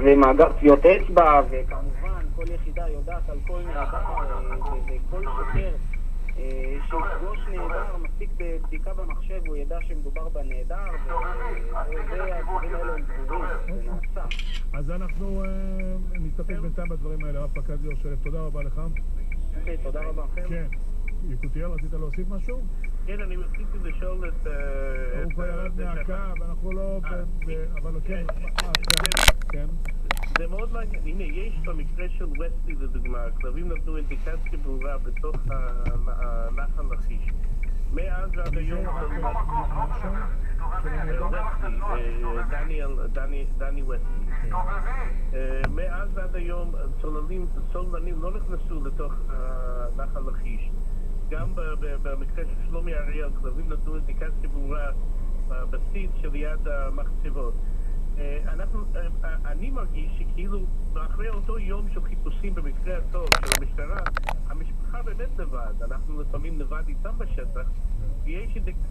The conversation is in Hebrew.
ומאגר טביעות אצבע, וכמובן כל יחידה יודעת על כל נעדר, וכל שוטר שיפגוש נעדר, מספיק בבדיקה במחשב, הוא ידע שמדובר בנעדר, והדברים האלה הם ברורים, זה נעשה. אז אנחנו נסתפק בינתיים בדברים האלה. רב פקד ליאור שלו, תודה רבה לך. אוקיי, תודה רבה. כן. יקותיאל, רצית להוסיף משהו? כן, אני רציתי לשאול את... הוא כבר ירד מהקו, אנחנו לא... אבל כן, כן. זה מאוד מעניין. הנה, יש במקרה של וסטי לדוגמה, הכלבים נתנו אינדיקציה ברורה בתוך נחל לכיש. מאז עד היום... דני וסטי. מאז עד היום צוללנים לא נכנסו לתוך נחל לכיש. גם במקרה של שלומי אריאל, כלבים נתנו אינדיקציה ברורה בבסיס שליד המחצבות. אני מרגיש שכאילו אחרי אותו יום של חיפושים במקרה הטוב של המשטרה, המשפחה באמת לבד, אנחנו לפעמים לבד איתם בשטח, ויש אינדיקציה